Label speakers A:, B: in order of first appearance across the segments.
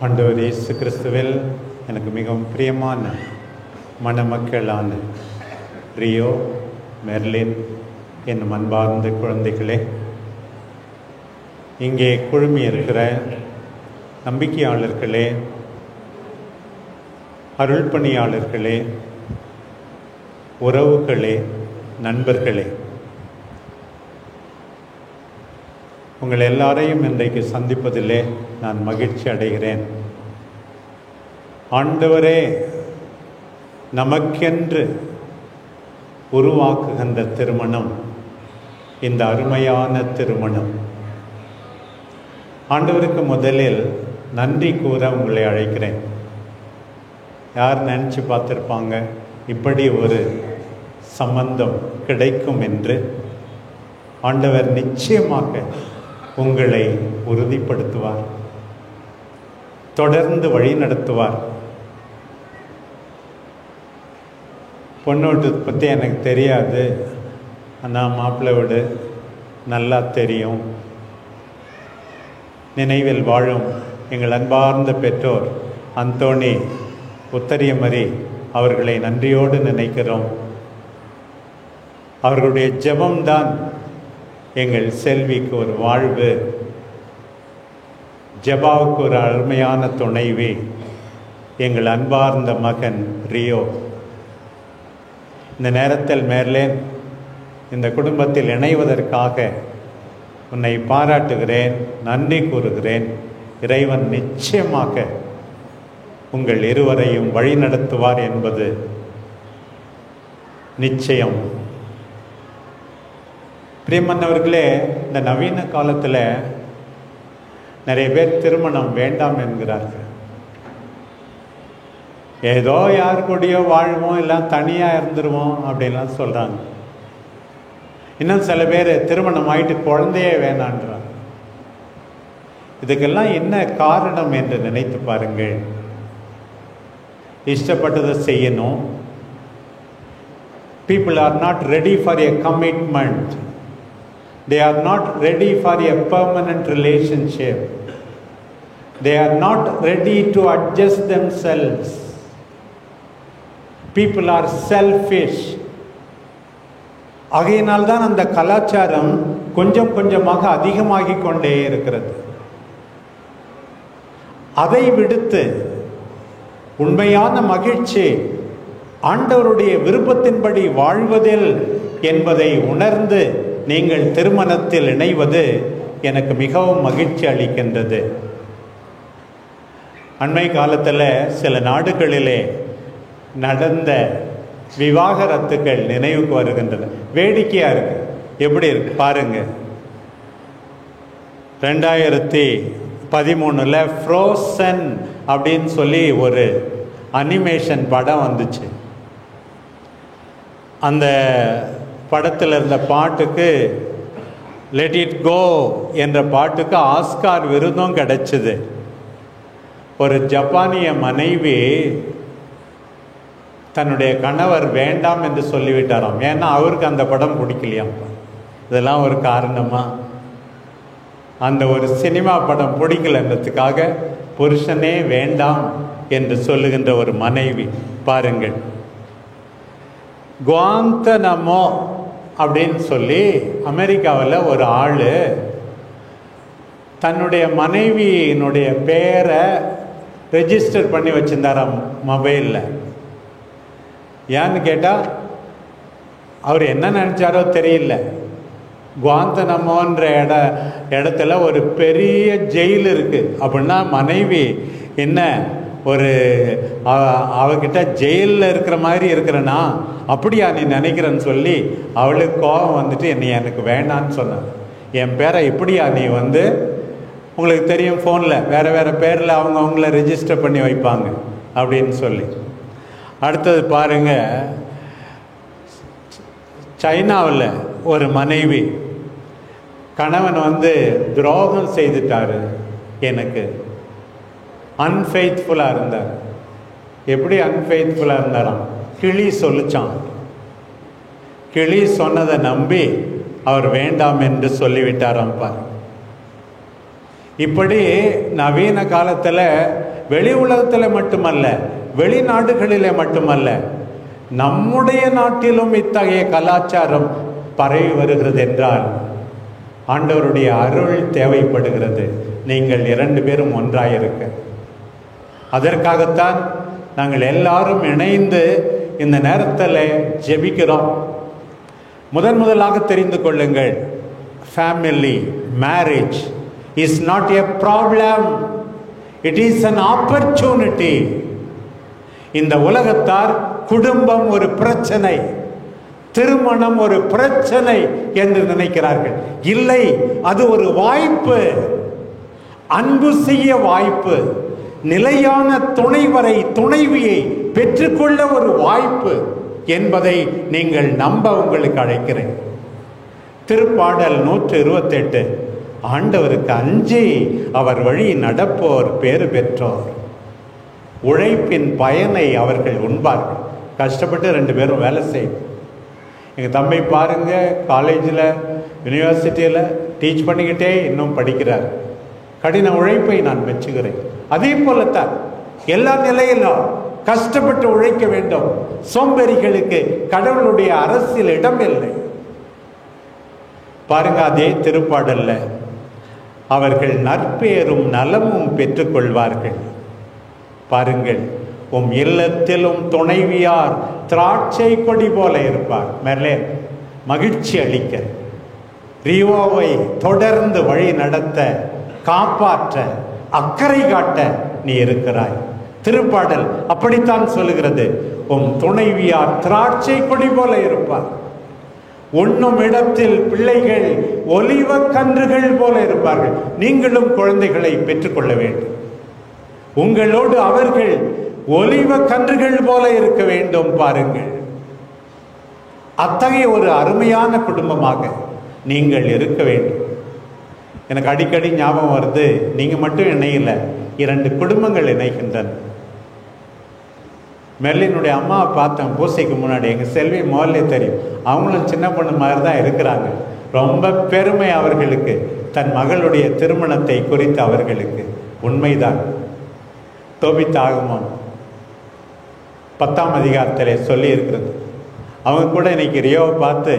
A: ஆண்டவர் இயேசு கிறிஸ்துவில் எனக்கு மிகவும் பிரியமான மணமக்களான ரியோ, மெர்லின் என்னும் அன்பார்ந்த குழந்தைகளே, இங்கே குழுமி இருக்கிற நம்பிக்கையாளர்களே, அருள் பணியாளர்களே, உறவுகளே, நண்பர்களே, உங்கள் எல்லாரையும் இன்றைக்கு சந்திப்பதிலே நான் மகிழ்ச்சி அடைகிறேன். ஆண்டவரே நமக்கென்று உருவாக்குகின்ற திருமணம் இந்த அருமையான திருமணம். ஆண்டவருக்கு முதலில் நன்றி கூற உங்களை அழைக்கிறேன். யார் நினச்சி பார்த்துருப்பாங்க இப்படி ஒரு சம்பந்தம் கிடைக்கும் என்று? ஆண்டவர் நிச்சயமாக உங்களை உறுதிப்படுத்துவார், தொடர்ந்து வழி நடத்துவார். பொண்ணோட்டு பற்றி எனக்கு தெரியாது, ஆனால் மாப்பிள்ளை வீடு நல்லா தெரியும். நினைவில் வாழும் எங்கள் அன்பார்ந்த பெற்றோர் அந்தோணி உத்தரியமரி அவர்களை நன்றியோடு நினைக்கிறோம். அவர்களுடைய ஜெபம்தான் எங்கள் செல்விக்கு ஒரு வாழ்வு, ஜெபாவுக்கு ஒரு அருமையான துணைவி எங்கள் அன்பார்ந்த மகன் ரியோ. இந்த நேரத்தில் மெர்லின் இந்த குடும்பத்தில் இணைவதற்காக உன்னை பாராட்டுகிறேன், நன்றி கூறுகிறேன். இறைவன் நிச்சயமாக உங்கள் இருவரையும் வழிநடத்துவார் என்பது நிச்சயம். பிரியமானவர்களே, இந்த நவீன காலத்தில் நிறைய பேர் திருமணம் வேண்டாம் என்கிறார்கள். ஏதோ யார் கூடயோ வாழ்வோம், இல்லை தனியாக இருந்துருவோம் அப்படின்லாம் சொல்கிறாங்க. இன்னும் சில பேர் திருமணம் ஆகிட்டு குழந்தையே வேணான்றாங்க. இதுக்கெல்லாம் என்ன காரணம் என்று நினைத்து பாருங்கள். இஷ்டப்பட்டதை செய்யணும். People are not ready for a commitment. They are not ready for a permanent relationship. They are not ready to adjust themselves. People are selfish. ஆகையினால்தான் அந்த கலாச்சாரம் கொஞ்சம் கொஞ்சமாக அதிகமாகிக் கொண்டே இருக்கிறது. அதை விடுத்து உண்மையான மகிழ்ச்சி ஆண்டவருடைய விருப்பத்தின்படி வாழ்வதில் என்பதை உணர்ந்து நீங்கள் திருமணத்தில் இணைவது எனக்கு மிகவும் மகிழ்ச்சி அளிக்கின்றது. அண்மை காலத்தில் சில நாடுகளிலே நடந்த விவாகரத்துக்கள் நினைவுக்கு வருகின்றன. வேடிக்கையாக இருக்கு. எப்படி இருக்கு பாருங்க. 2013 ஃப்ரோசன் அப்படின்னு சொல்லி ஒரு அனிமேஷன் படம் வந்துச்சு. அந்த படத்தில் இருந்த பாட்டுக்கு, லெட் இட் கோ என்ற பாட்டுக்கு ஆஸ்கார் விருதும் கிடைச்சிது. ஒரு ஜப்பானிய மனைவி தன்னுடைய கணவர் வேண்டாம் என்று சொல்லிவிட்டாராம். ஏன்னா அவருக்கு அந்த படம் பிடிக்கலையாம். இதெல்லாம் ஒரு காரணமா? அந்த ஒரு சினிமா படம் பிடிக்கலன்றதுக்காக புருஷனே வேண்டாம் என்று சொல்லுகின்ற ஒரு மனைவி பாருங்கள். குவாந்தனமோ அப்படின்னு சொல்லி அமெரிக்காவில் ஒரு ஆள் தன்னுடைய மனைவியினுடைய பேரை ரெஜிஸ்டர் பண்ணி வச்சிருந்தாராம் மொபைலில். ஏன்னு கேட்டால் அவர் என்ன நினச்சாரோ தெரியல. குவாந்தனமோன்ற இடத்துல ஒரு பெரிய ஜெயில் இருக்குது. அப்படின்னா மனைவி என்ன ஒரு அவகிட்ட ஜெயிலில் இருக்கிற மாதிரி இருக்கிறனா, அப்படியா நீ நினைக்கிறன்னு சொல்லி அவளுக்கு கோபம் வந்துட்டு என்னை எனக்கு வேண்டான்னு சொன்னான். என் பேரை இப்படியா நீ உங்களுக்கு தெரியும் ஃபோனில் வேறு வேறு பேரில் அவங்கள ரெஜிஸ்டர் பண்ணி வைப்பாங்க அப்படின்னு சொல்லி. அடுத்தது பாருங்க, சைனாவில் ஒரு மனைவி கணவன் துரோகம் செய்துட்டாரு, எனக்கு அன்ஃபெய்த்ஃபுல்லாக இருந்தார். எப்படி அன்ஃபெய்த்ஃபுல்லாக இருந்தாராம்? கிளி சொல்லிச்சான். கிளி சொன்னதை நம்பி அவர் வேண்டாம் என்று சொல்லிவிட்டாராம். பாரு, இப்படி நவீன காலத்தில் வெளி உலகத்தில் மட்டுமல்ல, வெளிநாடுகளிலே மட்டுமல்ல, நம்முடைய நாட்டிலும் இத்தகைய கலாச்சாரம் பரவி வருகிறது என்றால் ஆண்டவருடைய அருள் தேவைப்படுகிறது. நீங்கள் 2 பேரும் ஒன்றாயிருக்க. அதற்காகத்தான் நாங்கள் எல்லாரும் இணைந்து இந்த நேரத்தில் ஜெபிக்கிறோம். முதலாக தெரிந்து கொள்ளுங்கள், family marriage is not a problem, it is an opportunity. இந்த உலகத்தார் குடும்பம் ஒரு பிரச்சனை, திருமணம் ஒரு பிரச்சனை என்று நினைக்கிறார்கள். இல்லை, அது ஒரு வாய்ப்பு, அன்பு செய்ய வாய்ப்பு, நிலையான துணைவரை துணைவியை பெற்றுக்கொள்ள ஒரு வாய்ப்பு என்பதை நீங்கள் நம்ப உங்களுக்கு அழைக்கிறேன். திருப்பாடல் 128, ஆண்டவருக்கு அஞ்சி அவர் வழி நடப்போர் பேறு பெற்றோர், உழைப்பின் பயனை அவர்கள் உண்பார்கள். கஷ்டப்பட்டு 2 பேரும் வேலை செய்யும். எங்கள் தம்பி பாருங்க, காலேஜில் யூனிவர்சிட்டியில் டீச் பண்ணிக்கிட்டே இன்னும் படிக்கிறார். கடின உழைப்பை நான் மெச்சுகிறேன். அதே போலத்தான் எல்லா நிலையிலும் கஷ்டப்பட்டு உழைக்க வேண்டும். சோம்பேறிகளுக்கு கடவுளுடைய அரசியல் இடம் இல்லை. பாருங்க, அதே திருப்பாடல்ல அவர்கள் நற்பேரும் நலமும் பெற்றுக்கொள்வார்கள். பாருங்கள், உம் இல்லத்திலும் துணைவியார் திராட்சை கொடி போல இருப்பார். மேலே மகிழ்ச்சி அளிக்க, ரியோவை தொடர்ந்து வழி நடத்த, காப்பாற்ற, அக்கறை காட்ட நீ இருக்கிறாய். திருப்பாடல் அப்படித்தான் சொல்லுகிறது. உம் துணைவியார் திராட்சை கொடி போல இருப்பார். உண்ணும் இடத்தில் பிள்ளைகள் ஒலிவ கன்றுகள் போல இருப்பார்கள். நீங்களும் குழந்தைகளை பெற்றுக்கொள்ள வேண்டும். உங்களோடு அவர்கள் ஒலிவ கன்றுகள் போல இருக்க வேண்டும். பாருங்கள், அத்தகைய ஒரு அருமையான குடும்பமாக நீங்கள் இருக்க வேண்டும். எனக்கு அடிக்கடி ஞாபகம் வருது, நீங்க மட்டும் இணையல, 2 குடும்பங்கள் இணைகின்றன. மெர்லினுடைய அம்மாவை பார்த்தேன் பூசைக்கு முன்னாடி. எங்கள் செல்வி முதல்ல தெரியும், அவங்களும் சின்ன பொண்ணு மாதிரி தான் இருக்கிறாங்க. ரொம்ப பெருமை அவர்களுக்கு, தன் மகளுடைய திருமணத்தை குறித்து அவர்களுக்கு. உண்மைதான். தோபித்தாகமம் 10ஆம் அதிகாரத்திலே சொல்லி இருக்கிறது. அவங்க கூட இன்னைக்கு ரியோவை பார்த்து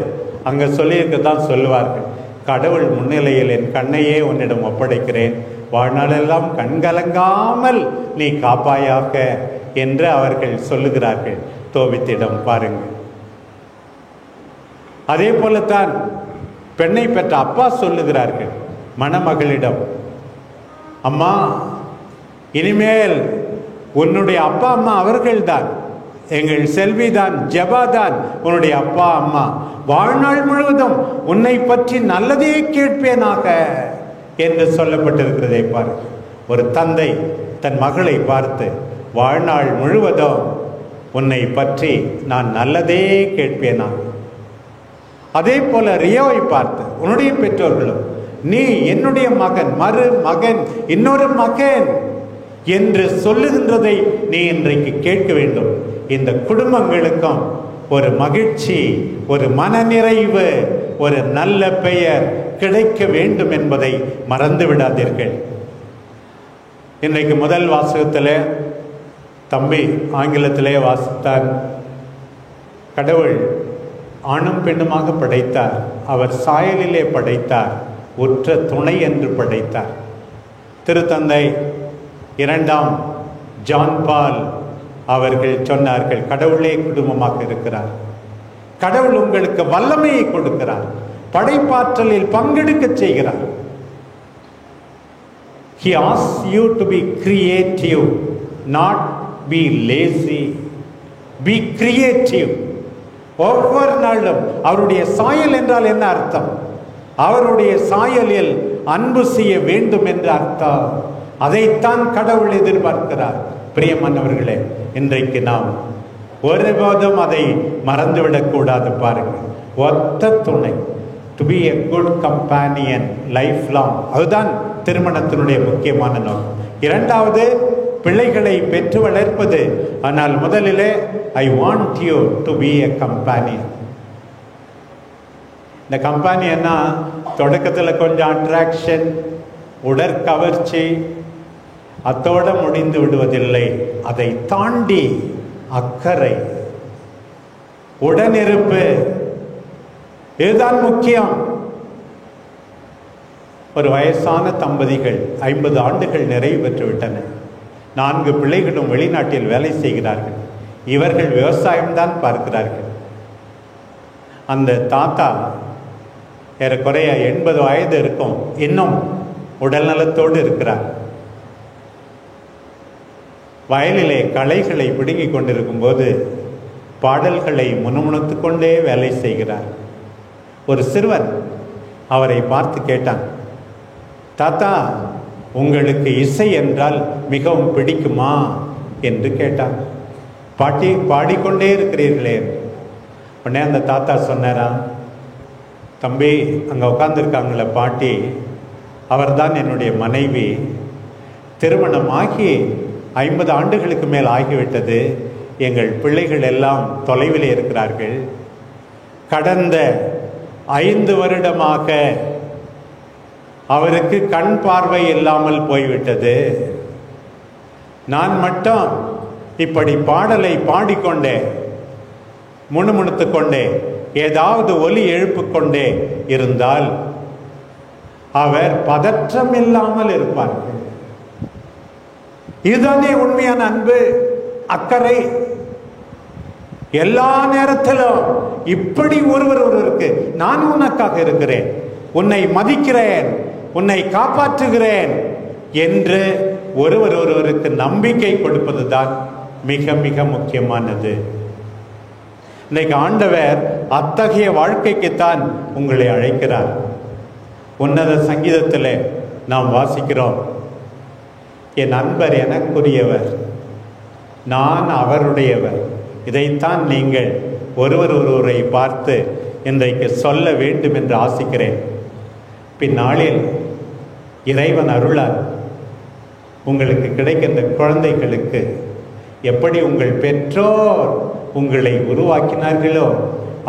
A: அங்கே சொல்லியிருக்கதான் சொல்லுவார்கள். கடவுள் முன்னிலையில் என் கண்ணையே உன்னிடம் ஒப்படைக்கிறேன், வாழ்நாளெல்லாம் கண்கலங்காமல் நீ காப்பாயாக என்று அவர்கள் சொல்லுகிறார்கள் தோபித்திடம். பாருங்கள், அதே போலத்தான் பெண்ணை பெற்ற அப்பா சொல்லுகிறார்கள் மணமகளிடம், அம்மா இனிமேல் உன்னுடைய அப்பா அம்மா அவர்கள்தான், எங்கள் செல்விதான், ஜெபாதான் உன்னுடைய அப்பா அம்மா. வாழ்நாள் முழுவதும் உன்னை பற்றி நல்லதே கேட்பேனாக என்று சொல்லப்பட்டிருக்கிறதை பாருங்கள். ஒரு தந்தை தன் மகளை பார்த்து, வாழ்நாள் முழுவதும் உன்னை பற்றி நான் நல்லதே கேட்பேனாக. அதே போல ரியோவை பார்த்து, உன்னுடைய பெற்றோர்களும், நீ என்னுடைய மகன், மகன், இன்னொரு மகன் என்று சொல்லுகின்றதை நீ இன்றைக்கு கேட்க வேண்டும். இந்த குடும்பங்களுக்கும் ஒரு மகிழ்ச்சி, ஒரு மனநிறைவு, ஒரு நல்ல பெயர் கிடைக்க வேண்டும் என்பதை மறந்து விடாதீர்கள். இன்றைக்கு முதல் வாசகத்தில் தம்பி ஆங்கிலத்திலே வாசித்தார். கடவுள் ஆணும் பெண்ணுமாக படைத்தார், அவர் சாயலிலே படைத்தார், உற்ற துணை என்று படைத்தார். திருத்தந்தை 2ஆம் ஜான் பால் அவர்கள் சொன்னார்கள், கடவுளே குடும்பமாக இருக்கிறார். கடவுள் உங்களுக்கு வல்லமையை கொடுக்கிறார், படைப்பாற்றலில் பங்கெடுக்க செய்கிறார். He asks you to be creative, not be lazy. Be creative. ஒவ்வொரு நாளும் அவருடைய சாயல் என்றால் என்ன அர்த்தம்? அவருடைய சாயலில் அன்பு செய்ய வேண்டும் என்ற அர்த்தம். அதைத்தான் கடவுள் எதிர்பார்க்கிறார். பிரியமானவர்களே, இன்றைக்கு நாம் ஒருபோதும் அதை மறந்துவிடக் கூடாது. பாருங்கள், ஒத்த துணை, to be a good companion life long, அதுதான் திருமணத்தினுடைய முக்கியமான நோக்கம். 2வது, பிள்ளைகளை பெற்று வளர்ப்பது. ஆனால் முதலிலே I want you to be a companion. இந்த கம்பேனியன்னா தொடக்கத்தில் கொஞ்சம் அட்ராக்ஷன், உடற்கவர்ச்சி அத்தோடு முடிந்து விடுவதில்லை. அதை தாண்டி அக்கறை, உடனிருப்பு, இதுதான் முக்கியம். ஒரு வயசான தம்பதிகள் 50 ஆண்டுகள் நிறைவு பெற்றுவிட்டன. 4 பிள்ளைகளும் வெளிநாட்டில் வேலை செய்கிறார்கள். இவர்கள் விவசாயம்தான் பார்க்கிறார்கள். அந்த தாத்தா ஏறக்குறைய 80 வயது இருக்கும், இன்னும் உடல் நலத்தோடு இருக்கிறார். வயலிலே களைகளை பிடுங்கிக் கொண்டிருக்கும் போது பாடல்களை முணுமுணுத்து கொண்டே வேலை செய்கிறார். ஒரு சிறுவன் அவரை பார்த்து கேட்டான், தாத்தா, உங்களுக்கு இசை என்றால் மிகவும் பிடிக்குமா என்று கேட்டான். பாடிக்கொண்டே இருக்கிறீர்களே. உடனே அந்த தாத்தா சொன்னாரா, தம்பி, அங்கே உட்கார்ந்துருக்காங்கள பாட்டி, அவர்தான் என்னுடைய மனைவி. திருமணமாகி 50 ஆண்டுகளுக்கு மேல் ஆகிவிட்டது. எங்கள் பிள்ளைகள் எல்லாம் தொலைவில் இருக்கிறார்கள். கடந்த 5 வருடமாக அவருக்கு கண் பார்வை இல்லாமல் போய்விட்டது. நான் மட்டும் இப்படி பாடலை பாடிக்கொண்டே முணுமுணுத்து கொண்டே ஏதாவது ஒலி எழுப்பிக்கொண்டே இருந்தால் அவர் பதற்றம் இல்லாமல் இருப்பார்கள். இதுதானே உண்மையான அன்பு, அக்கறை. எல்லா நேரத்திலும் இப்படி ஒருவருக்கு நான் உனக்காக இருக்கிறேன், உன்னை மதிக்கிறேன், உன்னை காப்பாற்றுகிறேன் என்று ஒருவருக்கு நம்பிக்கை கொடுப்பதுதான் மிக மிக முக்கியமானது. இன்னைக்கு ஆண்டவர் அத்தகைய வாழ்க்கைக்குத்தான் உங்களை அழைக்கிறார். உன்னத சங்கீதத்தில் நாம் வாசிக்கிறோம், என் நண்பர் எனக்குரியவர், நான் அவருடையவர். இதைத்தான் நீங்கள் ஒருவரை பார்த்து இன்றைக்கு சொல்ல வேண்டும் என்று ஆசிக்கிறேன். பின்னாளில் இறைவன் அருளால் உங்களுக்கு கிடைக்கின்ற குழந்தைகளுக்கு எப்படி உங்கள் பெற்றோர் உங்களை உருவாக்கினார்களோ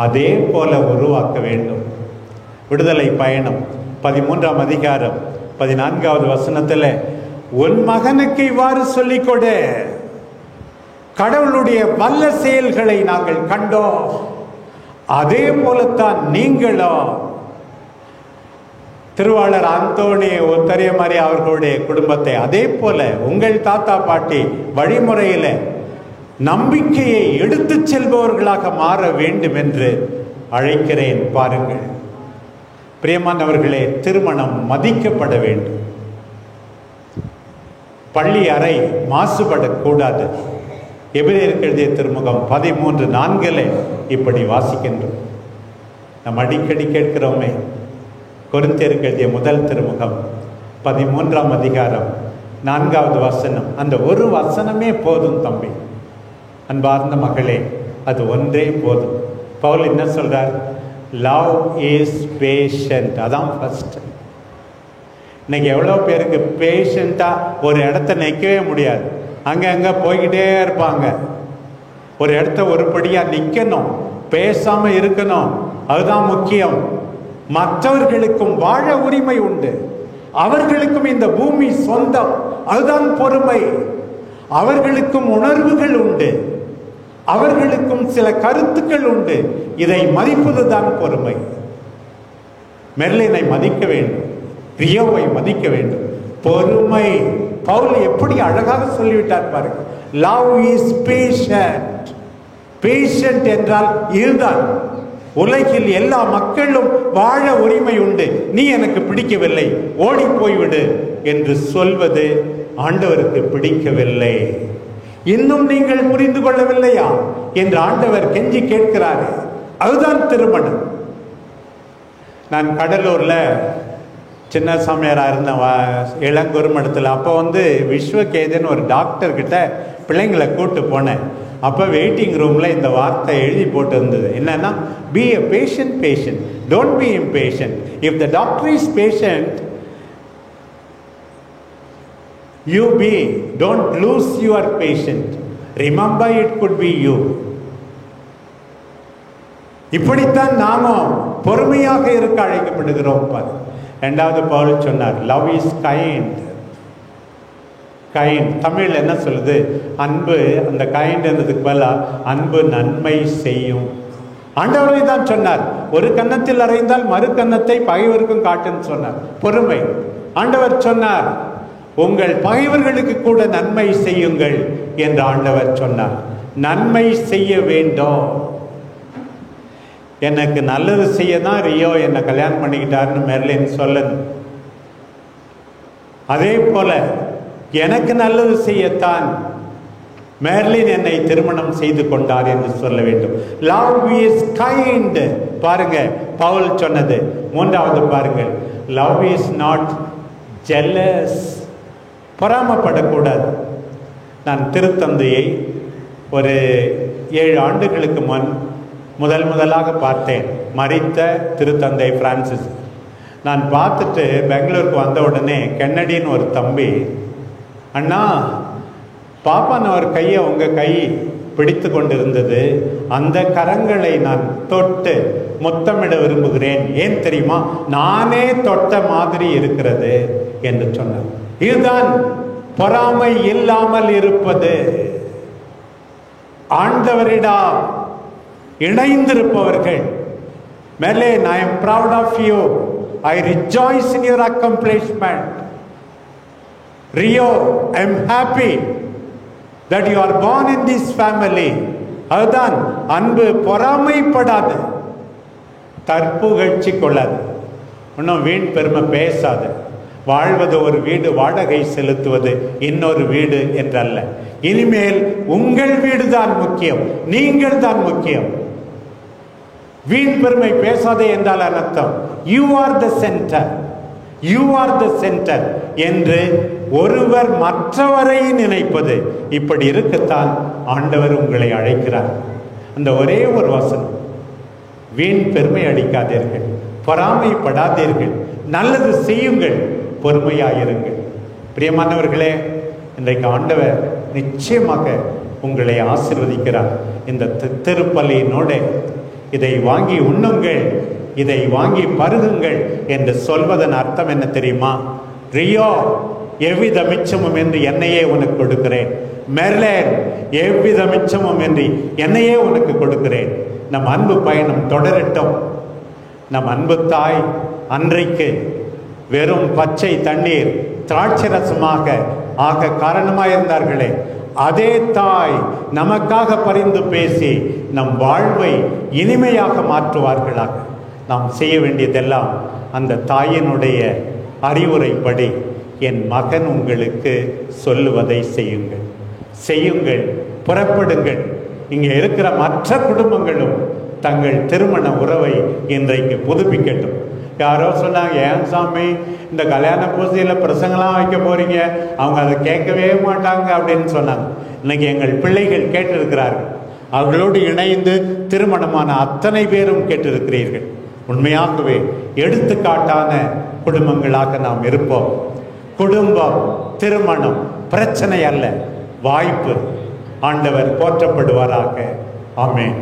A: அதே போல உருவாக்க வேண்டும். விடுதலை பயணம் 13ஆம் அதிகாரம் 14வது வசனத்தில், உன் மகனுக்கு இவ்வாறு சொல்லிக் கொடு, கடவுளுடைய வல்ல செயல்களை நாங்கள் கண்டோம், அதே போலத்தான் நீங்களும். திருவாளர் அந்தோணி ஒத்தரியமாரி அவர்களுடைய குடும்பத்தை அதே போல உங்கள் தாத்தா பாட்டி வழிமுறையில் நம்பிக்கையை எடுத்து செல்பவர்களாக மாற வேண்டும் என்று அழைக்கிறேன். பாருங்கள் பிரியமானவர்களே, திருமணம் மதிக்கப்பட வேண்டும். பள்ளி அறை மாசுபடக்கூடாது. எபிரேயருக்கு எழுதிய திருமுகம் 13:4 இப்படி வாசிக்கின்றோம். நாம் அடிக்கடி கேட்கிறோமே, கொரிந்தியருக்கு எழுதிய முதல் திருமுகம் 13ஆம் அதிகாரம் 4வது வசனம். அந்த ஒரு வசனமே போதும் தம்பி, அன்பார்ந்த மகளே, அது ஒன்றே போதும். பவுல் என்ன சொல்றார்? Love is patient. அதான் ஃபர்ஸ்ட். இன்னைக்கு எவ்வளோ பேருக்கு பேஷண்ட்டாக ஒரு இடத்த நிற்கவே முடியாது, அங்கே போய்கிட்டே இருப்பாங்க. ஒரு இடத்த ஒருபடியாக நிற்கணும், பேசாமல் இருக்கணும், அதுதான் முக்கியம். மற்றவர்களுக்கும் வாழ உரிமை உண்டு, அவர்களுக்கும் இந்த பூமி சொந்தம், அதுதான் பொறுமை. அவர்களுக்கும் உணர்வுகள் உண்டு, அவர்களுக்கும் சில கருத்துக்கள் உண்டு, இதை மதிப்பதுதான் பொறுமை. மெர்லினை மதிக்க வேண்டும், ரியோவை மதிக்க வேண்டும். பொறுமை. பவுல் எப்படி அழகாக சொல்லிவிட்டார் பாருங்க. Love is patient. பேஷண்ட் என்றால் இதுதான். உலகில் எல்லா மக்களும் வாழ உரிமை உண்டு, நீ எனக்கு பிடிக்கவில்லை, ஓடி போய்விடு என்று சொல்வது ஆண்டவருக்கு பிடிக்கவில்லை. இன்னும் நீங்கள் புரிந்து கொள்ளவில்லையா என்று ஆண்டவர் கெஞ்சி கேட்கிறார். அதுதான் திருமணம். நான் கடலூர்ல சின்ன சாமியாராக இருந்த இளங்குருமடத்தில் அப்போ விஸ்வகேதன் ஒரு டாக்டர் கிட்ட பிள்ளைங்களை கூட்டு போனேன். அப்போ வெயிட்டிங் ரூமில் இந்த வார்த்தை எழுதி போட்டு இருந்தது. என்னன்னா, B a patient, patient, don't be impatient. If the doctor is patient, you be, don't lose your patient, remember it could be you. இப்படித்தான் நாமும் பொறுமையாக இருக்க அழைக்கப்படுகிறோம். ரெண்டாவது பவுல் சொன்னார், love is kind. Kind Tamil என்ன சொல்லுது? அன்பு. அந்த கைண்ட் என்றதுக்கு பதிலாக அன்பு நன்மை செய்யும். ஆண்டவரை தான் சொன்னார், ஒரு கன்னத்தில் அறைந்தால் மறு கன்னத்தை பகைவருக்கும் காட்டுன்னு சொன்னார். பொறுமை. ஆண்டவர் சொன்னார், உங்கள் பகைவர்களுக்கு கூட நன்மை செய்யுங்கள் என்று ஆண்டவர் சொன்னார். நன்மை செய்ய வேண்டும். எனக்கு நல்லது செய்ய தான் ரியோ என்னை கல்யாணம் பண்ணிக்கிட்டாருன்னு மெர்லின் சொல்லணும். அதே போல எனக்கு நல்லது செய்யத்தான் மெர்லின் என்னை திருமணம் செய்து கொண்டார் என்று சொல்ல வேண்டும். Love is kind. பாருங்க பவுல் சொன்னது. மூன்றாவது பாருங்கள், லவ் இஸ் நாட் ஜெலஸ். பொறாமப்படக்கூடாது. நான் திருத்தந்தையை ஒரு 7 ஆண்டுகளுக்கு முன் முதலாக பார்த்தேன். மரித்த திருத்தந்தை பிரான்சிஸ். நான் பார்த்துட்டு பெங்களூருக்கு வந்த உடனே கென்னடின்னு ஒரு தம்பி, அண்ணா பாப்பான் அவர் கையை உங்கள் கை பிடித்து கொண்டிருந்தது, அந்த கரங்களை நான் தொட்டு முத்தமிட விரும்புகிறேன். ஏன் தெரியுமா? நானே தொட்ட மாதிரி இருக்கிறது என்று சொன்னார். இதுதான் பொறாமை இல்லாமல் இருப்பது. ஆண்டவரிடம் இணைந்திருப்பவர்கள். Merlin, I am proud of you. I rejoice in your accomplishment. Rio, I am happy that you are born in this family. அதுதான் அன்பு. பொறாமைப்படாது, தற்புகழ்ச்சி கொள்ளாது, இன்னும் வீண் பெருமை பேசாது. வாழ்வது ஒரு வீடு, வாடகை செலுத்துவது இன்னொரு வீடு என்றல்ல. இனிமேல் உங்கள் வீடு தான் முக்கியம், நீங்கள் தான் முக்கியம். வீண் பெருமை பேசாதே என்றால் அர்த்தம் you are the centre, you are the centre என்று ஒருவர் மற்றவரை நினைப்பது. இப்படி இருக்கத்தான் ஆண்டவர் உங்களை அழைக்கிறார். அந்த ஒரே ஒரு வசனம், வீண் பெருமை அடிக்காதீர்கள், பொறாமைப்படாதீர்கள், நல்லது செய்யுங்கள், பொறுமையாயிருங்கள். பிரியமானவர்களே, இன்றைக்கு ஆண்டவர் நிச்சயமாக உங்களை ஆசீர்வதிக்கிறார். இந்த திருப்பலியினோட இதை வாங்கி உண்ணுங்கள், இதை வாங்கி பருகுங்கள் என்று சொல்வதன் அர்த்தம் என்ன தெரியுமா? ரியோ, எவ்வித மிச்சமும் என்று என்னையே உனக்கு கொடுக்கிறேன். மெர்லின், எவ்வித மிச்சமும் என்று என்னையே உனக்கு கொடுக்கிறேன். நம் அன்பு பயணம் தொடரட்டும். நம் அன்பு தாய் அன்றைக்கு வெறும் பச்சை தண்ணீர் திராட்சை ரசமாக ஆக காரணமாயிருந்தார்களே, அதே தாய் நமக்காக பரிந்து பேசி நம் வாழ்வை இனிமையாக மாற்றுவார்களாக. நாம் செய்ய வேண்டியதெல்லாம் அந்த தாயினுடைய அறிவுரைப்படி, என் மகன் உங்களுக்கு சொல்லுவதை செய்யுங்கள், செய்யுங்கள், புறப்படுங்கள். இங்கே இருக்கிற மற்ற குடும்பங்களும் தங்கள் திருமண உறவை இன்றைக்கு புதுப்பிக்கட்டும். யாரோ சொன்னாங்க, ஏன் சாமி இந்த கல்யாண பூசையில் பிரசங்கெல்லாம் வைக்க போறீங்க, அவங்க அதை கேட்கவே மாட்டாங்க அப்படின்னு சொன்னாங்க. இன்னைக்கு எங்கள் பிள்ளைகள் கேட்டிருக்கிறார்கள். அவர்களோடு இணைந்து திருமணமான அத்தனை பேரும் கேட்டிருக்கிறீர்கள். உண்மையாகவே எடுத்துக்காட்டான குடும்பங்களாக நாம் இருப்போம். குடும்பம், திருமணம் பிரச்சனை அல்ல, வாய்ப்பு. ஆண்டவர் போற்றப்படுவாராக. ஆமென்.